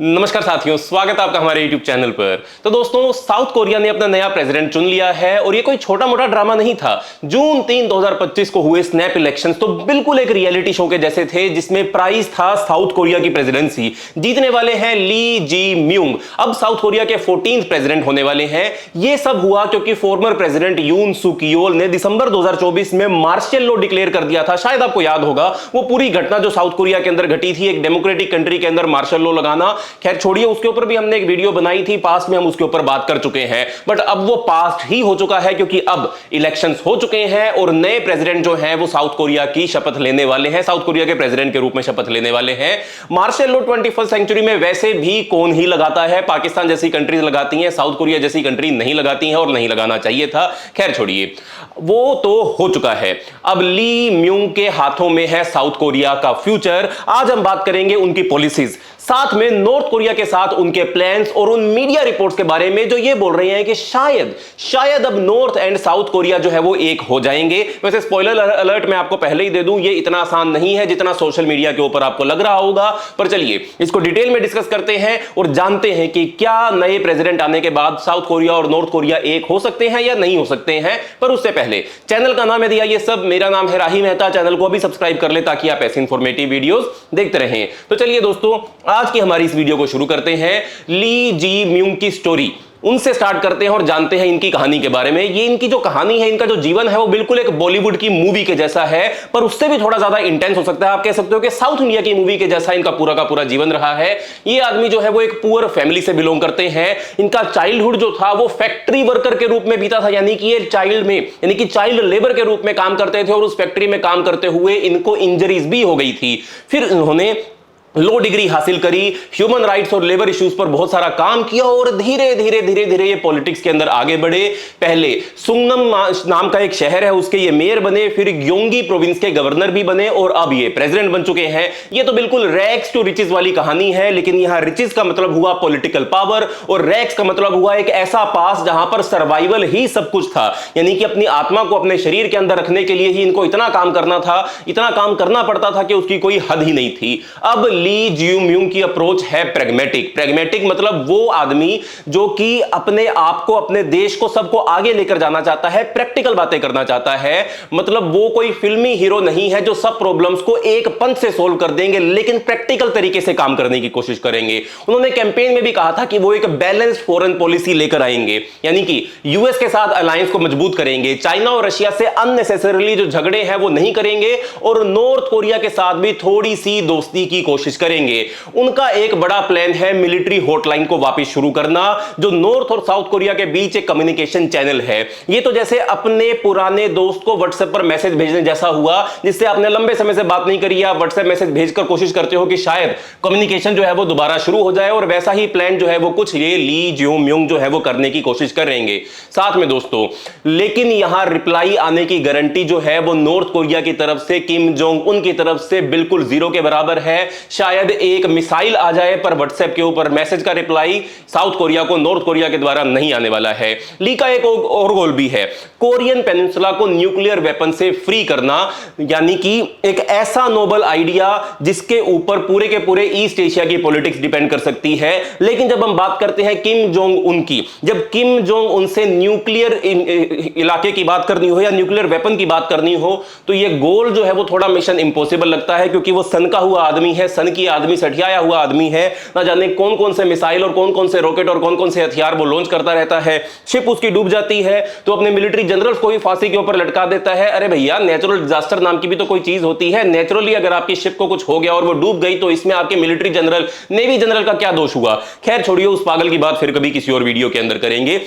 नमस्कार साथियों, स्वागत है आपका हमारे YouTube चैनल पर। तो दोस्तों, साउथ कोरिया ने अपना नया प्रेसिडेंट चुन लिया है और ये कोई छोटा मोटा ड्रामा नहीं था। जून 3, 2025 को हुए स्नैप इलेक्शंस तो बिल्कुल एक रियलिटी शो के जैसे थे, जिसमें प्राइज था साउथ कोरिया की प्रेसिडेंसी। जीतने वाले हैं ली जी म्यूंग, अब साउथ कोरिया के 14th प्रेसिडेंट होने वाले हैं। ये सब हुआ क्योंकि फॉर्मर प्रेसिडेंट यून सुक योल ने दिसंबर 2024 में मार्शल लॉ डिक्लेयर कर दिया था। शायद आपको याद होगा वो पूरी घटना जो साउथ कोरिया के अंदर घटी थी, एक डेमोक्रेटिक कंट्री के अंदर मार्शल लॉ लगाना। खैर छोड़िए, उसके ऊपर भी हमने एक वीडियो बनाई थी, पास्ट में हम उसके ऊपर बात कर चुके हैं, बट अब वो पास्ट ही हो चुका है क्योंकि अब इलेक्शंस हो चुके हैं और नए प्रेसिडेंट जो हैं वो साउथ कोरिया की शपथ लेने वाले हैं, साउथ कोरिया के प्रेसिडेंट के रूप में शपथ लेने वाले हैं। मार्शल लॉ 21वीं सेंचुरी में वैसे भी कौन ही लगाता है, पाकिस्तान जैसी कंट्रीज लगाती हैं, साउथ कोरिया जैसी कंट्री नहीं लगाती हैं और नहीं लगाना चाहिए था। खैर छोड़िए, वो तो हो चुका है। अब ली म्यूंग के हाथों में है साउथ कोरिया का फ्यूचर। आज हम बात करेंगे उनकी पॉलिसीज, साथ में नॉर्थ कोरिया के साथ उनके प्लान्स और उन मीडिया रिपोर्ट्स के बारे में जो ये बोल रहे हैं कि शायद अब नॉर्थ एंड साउथ कोरिया जो है वो एक हो जाएंगे। वैसे स्पॉइलर अलर्ट मैं आपको पहले ही दे दूं, ये इतना आसान नहीं है जितना सोशल मीडिया के ऊपर आपको लग रहा होगा। पर चलिए इसको डिटेल में डिस्कस करते हैं और जानते हैं कि क्या नए प्रेसिडेंट आने के बाद साउथ कोरिया और नॉर्थ कोरिया एक हो सकते हैं या नहीं हो सकते हैं। पर उससे पहले चैनल का नाम है दिया ये सब, मेरा नाम है राही मेहता। चैनल को अभी सब्सक्राइब कर ले ताकि आप ऐसी इंफॉर्मेटिव वीडियोस देखते रहें। तो चलिए दोस्तों, आज की हमारी इस वीडियो को शुरू करते हैं। ली जी म्यूंग की स्टोरी उनसे स्टार्ट करते हैं और जानते हैं इनकी कहानी के बारे में। ये इनकी जो कहानी है, इनका जो जीवन है वो बिल्कुल एक बॉलीवुड की मूवी के जैसा है, पर उससे भी थोड़ा ज्यादा इंटेंस हो सकता है। आप कह सकते हो कि साउथ इंडिया की मूवी के जैसा इनका पूरा का पूरा जीवन रहा है। ये आदमी जो है वो एक पुअर फैमिली से बिलोंग करते हैं। इनका चाइल्डहुड जो था वो फैक्ट्री वर्कर के रूप में बीता था, यानी कि ये चाइल्ड लेबर के रूप में काम करते थे और उस फैक्ट्री में काम करते हुए इनको इंजरीज भी हो गई थी। फिर इन्होंने लो डिग्री हासिल करी, ह्यूमन राइट्स और लेबर इश्यूज पर बहुत सारा काम किया और धीरे धीरे ये पॉलिटिक्स के अंदर आगे बढ़े। पहले सुंगनम नाम का एक शहर है, उसके ये मेयर बने, फिर ग्योंगी प्रोविंस के गवर्नर भी बने और अब ये प्रेसिडेंट बन चुके हैं। ये तो बिल्कुल रैग्स टू रिचेस वाली कहानी है, लेकिन यहां रिचेस का मतलब हुआ पॉलिटिकल पावर और रैग्स का मतलब हुआ एक ऐसा पास जहां पर सर्वाइवल ही सब कुछ था, यानी कि अपनी आत्मा को अपने शरीर के अंदर रखने के लिए ही इनको इतना काम करना था, इतना काम करना पड़ता था कि उसकी कोई हद ही नहीं थी। अब ली जी म्यूंग की अप्रोच है प्रैग्मेटिक मतलब वो आदमी जो कि अपने आप को, अपने देश को, सबको आगे लेकर जाना चाहता है, प्रैक्टिकल बातें करना चाहता है। मतलब वो कोई फिल्मी हीरो नहीं है जो सब प्रॉब्लम्स को एक पंच से सोल्व कर देंगे, लेकिन प्रैक्टिकल तरीके से काम करने की कोशिश करेंगे। उन्होंने कैंपेन में भी कहा था कि वो एक बैलेंस्ड फॉरेन पॉलिसी लेकर आएंगे, यानी कि यूएस के साथ अलायंस को मजबूत करेंगे, चाइना और रशिया से अननेसेसरीली जो झगड़े हैं वो नहीं करेंगे और नॉर्थ कोरिया के साथ भी थोड़ी सी दोस्ती की कोशिश करेंगे। उनका एक बड़ा प्लान है मिलिट्री हॉटलाइन को वापस शुरू करना, जो नॉर्थ और साउथ कोरिया के बीच एक कम्युनिकेशन चैनल है। ये तो जैसे अपने पुराने दोस्त को व्हाट्सएप पर मैसेज भेजने जैसा हुआ, जिससे आपने लंबे समय से बात नहीं करी, आप व्हाट्सएप मैसेज भेजकर कोशिश करते हो कि शायद कम्युनिकेशन जो है वो दोबारा शुरू हो जाए, और वैसा ही प्लान जो है वो कुछ ये ली जी म्यूंग जो है वो करने की कोशिश करेंगे साथ में दोस्तों। लेकिन यहां रिप्लाई आने की गारंटी जो है वो नॉर्थ कोरिया की तरफ से, किम जोंग उन की तरफ से बिल्कुल जीरो के बराबर है। शायद एक मिसाइल आ जाए, पर व्हाट्सएप के ऊपर मैसेज का रिप्लाई साउथ कोरिया को नॉर्थ कोरिया के द्वारा नहीं आने वाला है। ली का एक और गोल भी है, कोरियन पेनिनसुला को न्यूक्लियर वेपन से फ्री करना, यानी कि एक ऐसा नोबल आइडिया जिसके ऊपर पूरे के पूरे ईस्ट एशिया की पॉलिटिक्स डिपेंड कर सकती है। लेकिन जब हम बात करते हैं किम जोंग उन की, जब किम जोंग उनसे न्यूक्लियर इलाके की बात करनी हो या न्यूक्लियर वेपन की बात करनी हो, तो यह गोल जो है वो थोड़ा मिशन इंपॉसिबल लगता है, क्योंकि वो सन का हुआ आदमी है, सन की आदमी, सठियाया हुआ आदमी है। ना जाने कौन कौन से मिसाइल और कौन कौन से रॉकेट और कौन कौन से हथियार वो लॉन्च करता रहता है। शिप उसकी डूब जाती है तो अपने मिलिट्री जनरल्स को भी फांसी के ऊपर लटका देता है। अरे भैया, नेचुरल डिजास्टर नाम की भी तो कोई चीज होती है। नेचुरली अगर आपकी शिप को कुछ हो गया और वो डूब गई तो इसमें आपके मिलिट्री जनरल, नेवी जनरल का क्या दोष हुआ। खैर छोड़िए, उस पागल की बात फिर कभी किसी और वीडियो के अंदर करेंगे।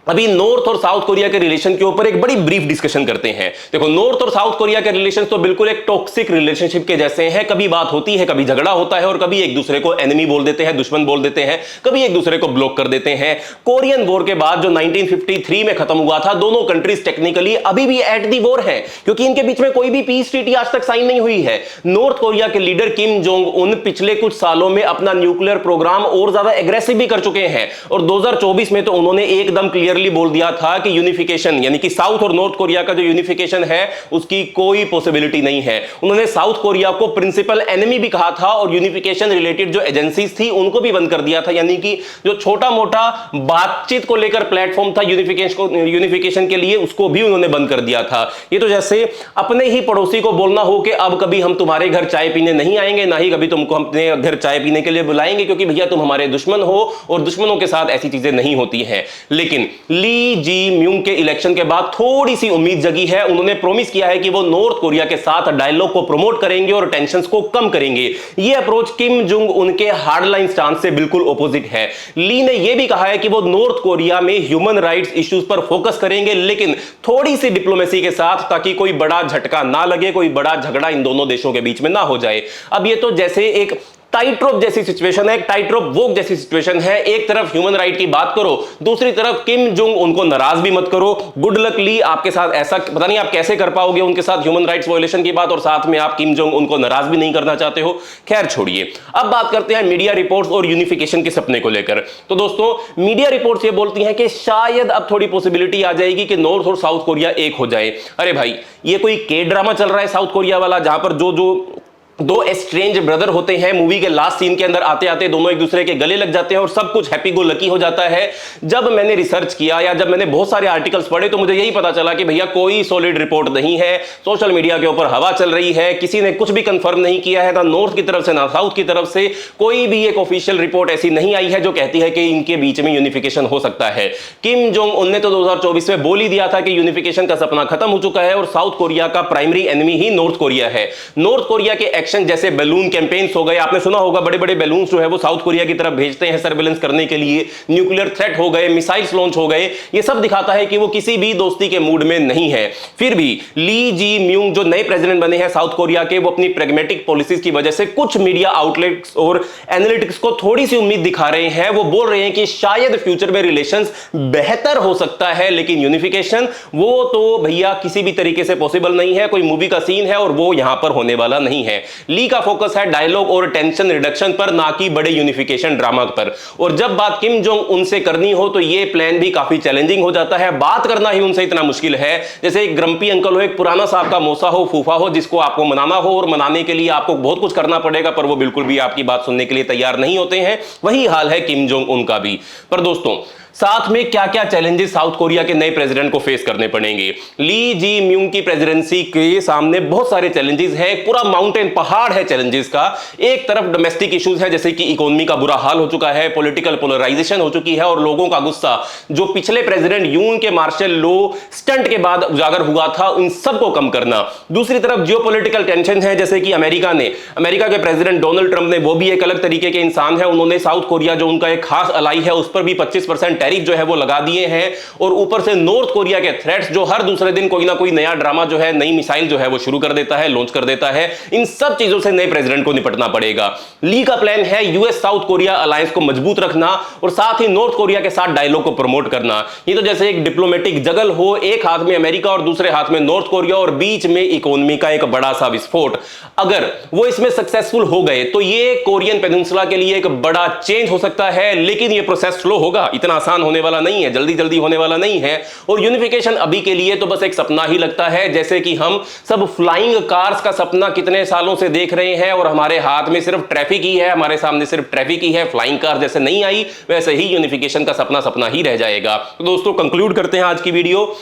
अभी नॉर्थ और साउथ कोरिया के रिलेशन के ऊपर एक बड़ी ब्रीफ डिस्कशन करते हैं। देखो, नॉर्थ और साउथ कोरिया के रिलेशन तो बिल्कुल एक टॉक्सिक रिलेशनशिप के जैसे हैं। कभी बात होती है, कभी झगड़ा होता है और कभी एक दूसरे को एनिमी बोल देते हैं, दुश्मन बोल देते हैं, कभी एक दूसरे को ब्लॉक कर देते हैं। कोरियन वॉर के बाद जो 1953 में खत्म हुआ था, दोनों कंट्रीज टेक्निकली अभी भी एट दी वॉर है, क्योंकि इनके बीच में कोई भी पीस ट्रीटी आज तक साइन नहीं हुई है। नॉर्थ कोरिया के लीडर किम जोंग उन पिछले कुछ सालों में अपना न्यूक्लियर प्रोग्राम और ज्यादा एग्रेसिव भी कर चुके हैं और 2024 में तो उन्होंने एकदम क्लियर क्लियरली बोल दिया था कि यूनिफिकेशन यानी कि साउथ और नॉर्थ कोरिया का जो यूनिफिकेशन है उसकी कोई पॉसिबिलिटी नहीं है। उन्होंने साउथ कोरिया को प्रिंसिपल एनिमी भी कहा था और यूनिफिकेशन रिलेटेड जो एजेंसीज थी उनको भी बंद कर दिया था, यानी कि जो छोटा मोटा बातचीत को लेकर प्लेटफॉर्म था यूनिफिकेशन के लिए उसको भी उन्होंने बंद कर दिया था। ये तो जैसे अपने ही पड़ोसी को बोलना हो कि अब कभी हम तुम्हारे घर चाय पीने नहीं आएंगे, ना ही कभी तुमको अपने घर चाय पीने के लिए बुलाएंगे, क्योंकि भैया तुम हमारे दुश्मन हो और दुश्मनों के साथ ऐसी चीजें नहीं होती हैं। लेकिन ली जी म्यूंग के इलेक्शन के बाद थोड़ी सी उम्मीद जगी है। उन्होंने प्रॉमिस किया है कि वो नॉर्थ कोरिया के साथ डायलॉग को प्रमोट करेंगे और टेंशंस को कम करेंगे। ये अप्रोच किम जोंग उनके हार्डलाइन स्टांस से बिल्कुल ऑपोजिट है। ली ने यह भी कहा है कि वो नॉर्थ कोरिया में ह्यूमन राइट्स इश्यूज पर फोकस करेंगे, लेकिन थोड़ी सी डिप्लोमेसी के साथ, ताकि कोई बड़ा झटका ना लगे, कोई बड़ा झगड़ा इन दोनों देशों के बीच में ना हो जाए। अब ये तो जैसे एक टाइट रोप जैसी सिचुएशन है, एक टाइट रोप वॉक जैसी सिचुएशन है। एक तरफ ह्यूमन राइट की बात करो, दूसरी तरफ किम जोंग उनको नाराज भी मत करो। गुड लक ली, आपके साथ ऐसा पता नहीं आप कैसे कर पाओगे उनके साथ ह्यूमन राइट्स वायलेशन की बात, और साथ में आप किम जोंग उनको नाराज भी नहीं करना चाहते हो। खैर छोड़िए, अब बात करते हैं मीडिया रिपोर्ट्स और यूनिफिकेशन के सपने को लेकर। तो दोस्तों, मीडिया रिपोर्ट्स ये बोलती हैं कि शायद अब थोड़ी पॉसिबिलिटी आ जाएगी कि नॉर्थ और साउथ कोरिया एक हो जाए। अरे भाई, ये कोई के ड्रामा चल रहा है साउथ कोरिया वाला, जहां पर जो दो एस्ट्रेंज ब्रदर होते हैं, मूवी के लास्ट सीन के अंदर आते आते दोनों एक दूसरे के गले लग जाते हैं और सब कुछ हैप्पी गो लकी हो जाता है। जब मैंने रिसर्च किया या जब मैंने बहुत सारे आर्टिकल्स पढ़े तो मुझे यही पता चला कि भैया कोई सॉलिड रिपोर्ट नहीं है। सोशल मीडिया के ऊपर हवा चल रही है, किसी ने कुछ भी कंफर्म नहीं किया है, ना नॉर्थ की तरफ से ना साउथ की तरफ से कोई भी एक ऑफिशियल रिपोर्ट ऐसी नहीं आई है जो कहती है कि इनके बीच में यूनिफिकेशन हो सकता है। किम जोंग उन ने तो 2024 में बोल ही दिया था कि यूनिफिकेशन का सपना खत्म हो चुका है और साउथ कोरिया का प्राइमरी एनिमी ही नॉर्थ कोरिया है। नॉर्थ कोरिया के एक्शन जैसे बैलून कैंपेन्स हो गए, आपने सुना होगा बड़े बड़े बैलून्स जो है वो साउथ कोरिया की तरफ भेजते हैं सर्वेलेंस करने के लिए, न्यूक्लियर थ्रेट हो गए, मिसाइल्स लॉन्च हो गए, ये सब दिखाता है कि वो किसी भी दोस्ती के मूड में नहीं है। फिर भी ली जी म्यूंग जो नए प्रेसिडेंट बने हैं साउथ कोरिया के, वो अपनी प्रैग्मेटिक पॉलिसीज की वजह से कुछ मीडिया आउटलेट्स और एनालिटिक्स को थोड़ी सी उम्मीद दिखा रहे हैं। वो बोल रहे हैं कि शायद फ्यूचर में रिलेशंस बेहतर हो सकता है, लेकिन यूनिफिकेशन वो तो भैया किसी भी तरीके से पॉसिबल नहीं है। कोई मूवी का सीन है और वो यहां पर होने वाला नहीं है। ली का फोकस है डायलॉग और टेंशन रिडक्शन पर, ना कि बड़े यूनिफिकेशन ड्रामा पर। और जब बात किम जोंग उनसे करनी हो तो ये प्लान भी काफी चैलेंजिंग हो जाता है। बात करना ही उनसे इतना मुश्किल है जैसे एक ग्रम्पी अंकल हो, एक पुराना सा आपका मौसा हो, फूफा हो, जिसको आपको मनाना हो और मनाने के लिए आपको बहुत कुछ करना पड़ेगा, पर वो बिल्कुल भी आपकी बात सुनने के लिए तैयार नहीं होते हैं। वही हाल है किम जोंग उनका भी। पर दोस्तों, साथ में क्या क्या चैलेंजेस साउथ कोरिया के नए प्रेसिडेंट को फेस करने पड़ेंगे। ली जी म्यूंग की प्रेसिडेंसी के सामने बहुत सारे चैलेंजेस हैं, पूरा माउंटेन पहाड़ है चैलेंजेस का। एक तरफ डोमेस्टिक इश्यूज है, जैसे कि इकोनॉमी का बुरा हाल हो चुका है, पॉलिटिकल पोलराइजेशन हो चुकी है और लोगों का गुस्सा जो पिछले प्रेसिडेंट यून के मार्शल लॉ स्टंट के बाद उजागर हुआ था, उन सबको कम करना। दूसरी तरफ जियोपॉलिटिकल टेंशन है, जैसे कि अमेरिका के प्रेसिडेंट डोनाल्ड ट्रंप ने, वो भी एक अलग तरीके के इंसान है, उन्होंने साउथ कोरिया जो उनका एक खास अलाई है उस पर भी 25% टैरिफ जो है वो लगा दिए हैं। और ऊपर से नॉर्थ कोरिया के थ्रेट्स जो हर दूसरे दिन कोई ना कोई नया ड्रामा जो है, नई मिसाइल जो है वो शुरू कर देता है, लॉन्च कर देता है। इन सब चीजों से नए प्रेसिडेंट को निपटना पड़ेगा। ली का प्लान है यूएस साउथ कोरिया अलायंस को मजबूत रखना और साथ ही नॉर्थ कोरिया के साथ डायलॉग को प्रमोट करना। ये तो जैसे एक डिप्लोमेटिक जगल हो, एक हाथ में अमेरिका और दूसरे हाथ में नॉर्थ कोरिया और बीच में इकोनॉमी का एक बड़ा सा विस्फोट। अगर वो इसमें सक्सेसफुल हो गए तो ये कोरियन पेनिनसुला के लिए एक बड़ा चेंज हो सकता है, लेकिन ये प्रोसेस स्लो होगा, इतना आसान होने वाला नहीं है, जल्दी जल्दी होने वाला नहीं है। और यूनिफिकेशन अभी के लिए तो बस एक सपना ही लगता है, जैसे कि हम सब फ्लाइंग कार्स का सपना कितने सालों से देख रहे हैं और हमारे हाथ में सिर्फ ट्रैफिक ही है, हमारे सामने सिर्फ ट्रैफिक ही है। फ्लाइंग कार जैसे नहीं आई वैसे ही यूनिफिकेशन का सपना सपना ही रह जाएगा। तो दोस्तों, कंक्लूड करते हैं आज की वीडियो।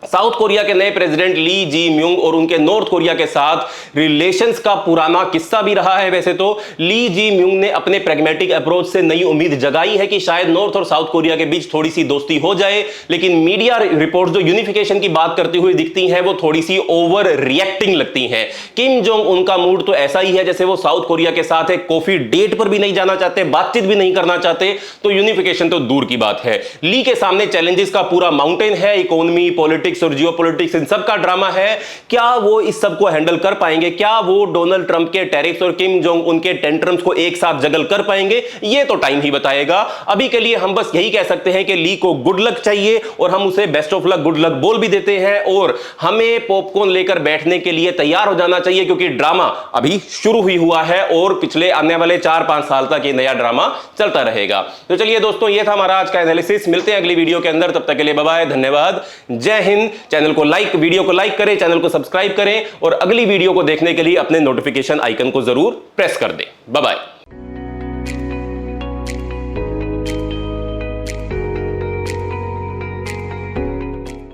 साउथ कोरिया के नए प्रेसिडेंट ली जी म्यूंग और उनके नॉर्थ कोरिया के साथ रिलेशंस का पुराना किस्सा भी रहा है। वैसे तो ली जी म्यूंग ने अपने प्रैग्मेटिक अप्रोच से नई उम्मीद जगाई है कि शायद नॉर्थ और साउथ कोरिया के बीच थोड़ी सी दोस्ती हो जाए, लेकिन मीडिया रिपोर्ट्स जो यूनिफिकेशन की बात करती हुई दिखती हैं वो थोड़ी सी ओवर रिएक्टिंग लगती हैं। किम जोंग उनका मूड तो ऐसा ही है जैसे वो साउथ कोरिया के साथ एक कॉफी डेट पर भी नहीं जाना चाहते, बातचीत भी नहीं करना चाहते, तो यूनिफिकेशन तो दूर की बात है। ली के सामने चैलेंजेस का पूरा माउंटेन है, इकोनॉमी, पॉलिटिक्स, पॉलिटिक्स और जियो पॉलिटिक्स इन सब का ड्रामा है, क्या वो इस सब को हैंडल कर पाएंगे? क्या वो डोनाल्ड ट्रंप के टैरिफ्स और किम जोंग उनके टेंट्रम्स को एक साथ जगल कर पाएंगे? ये तो टाइम ही बताएगा। अभी के लिए हम बस यही कह सकते हैं कि ली को गुड लक चाहिए और हम उसे best of luck, good luck बोल भी देते हैं और हमें पॉपकॉर्न लेकर बैठने के लिए तैयार हो जाना चाहिए, क्योंकि ड्रामा अभी शुरू ही हुआ है और पिछले आने वाले 4-5 साल तक ये नया ड्रामा चलता रहेगा। तो चलिए दोस्तों, ये था हमारा आज का एनालिसिस। मिलते हैं अगली वीडियो के अंदर, तब तक के लिए बाय बाय, धन्यवाद, जय हिंद। चैनल को लाइक, वीडियो को लाइक करें, चैनल को सब्सक्राइब करें और अगली वीडियो को देखने के लिए अपने नोटिफिकेशन आइकन को जरूर प्रेस कर दें। Bye bye.